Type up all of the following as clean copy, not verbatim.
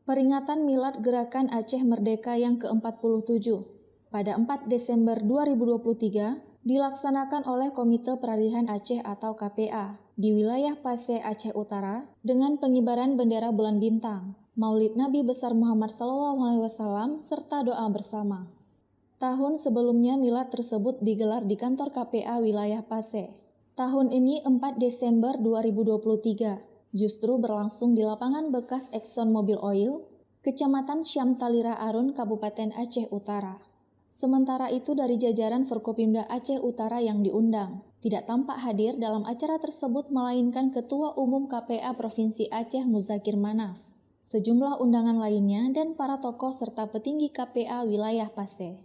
Peringatan Milad Gerakan Aceh Merdeka yang ke-47 pada 4 Desember 2023 dilaksanakan oleh Komite Peralihan Aceh atau KPA di wilayah Paseh, Aceh Utara dengan pengibaran bendera bulan bintang, Maulid Nabi Besar Muhammad SAW, serta doa bersama. Tahun sebelumnya Milad tersebut digelar di kantor KPA wilayah Paseh. Tahun ini 4 Desember 2023 justru berlangsung di lapangan bekas Exxon Mobil Oil, Kecamatan Syamtalira Arun, Kabupaten Aceh Utara. Sementara itu dari jajaran Forkopimda Aceh Utara yang diundang, tidak tampak hadir dalam acara tersebut melainkan Ketua Umum KPA Provinsi Aceh Muzakir Manaf, sejumlah undangan lainnya dan para tokoh serta petinggi KPA wilayah Paseh.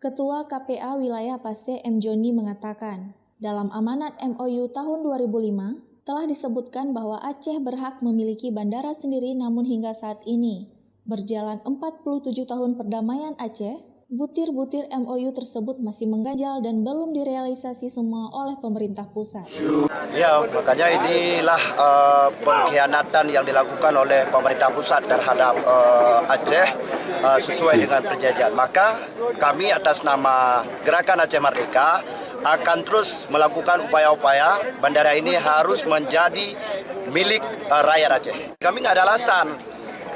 Ketua KPA wilayah Paseh M. Joni mengatakan, dalam amanat MOU tahun 2005, telah disebutkan bahwa Aceh berhak memiliki bandara sendiri, namun hingga saat ini, berjalan 47 tahun perdamaian Aceh, butir-butir MOU tersebut masih mengganjal dan belum direalisasi semua oleh pemerintah pusat. Ya, makanya inilah pengkhianatan yang dilakukan oleh pemerintah pusat terhadap Aceh sesuai dengan perjanjian. Maka kami atas nama Gerakan Aceh Merdeka akan terus melakukan upaya-upaya bandara ini harus menjadi milik rakyat Aceh. Kami nggak ada alasan,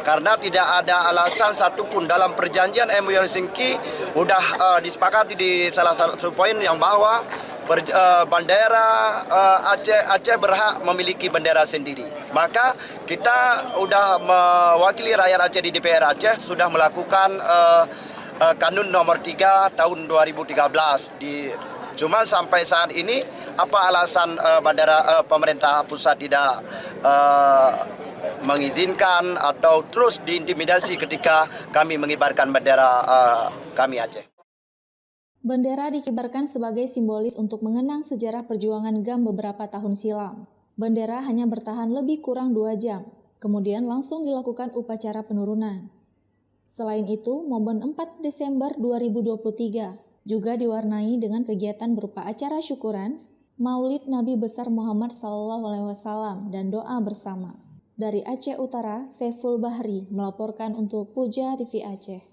karena tidak ada alasan satupun dalam perjanjian MOU Helsinki sudah disepakati di salah satu poin yang bahwa bandera Aceh berhak memiliki bendera sendiri. Maka kita sudah mewakili rakyat Aceh di DPR Aceh sudah melakukan Kanun nomor 3 tahun 2013 Cuma sampai saat ini apa alasan pemerintah pusat tidak mengizinkan atau terus diintimidasi ketika kami mengibarkan bendera kami Aceh. Bendera dikibarkan sebagai simbolis untuk mengenang sejarah perjuangan GAM beberapa tahun silam. Bendera hanya bertahan lebih kurang 2 jam, kemudian langsung dilakukan upacara penurunan. Selain itu, momen 4 Desember 2023 juga diwarnai dengan kegiatan berupa acara syukuran, Maulid Nabi Besar Muhammad SAW, dan doa bersama. Dari Aceh Utara, Saiful Bahri melaporkan untuk Puja TV Aceh.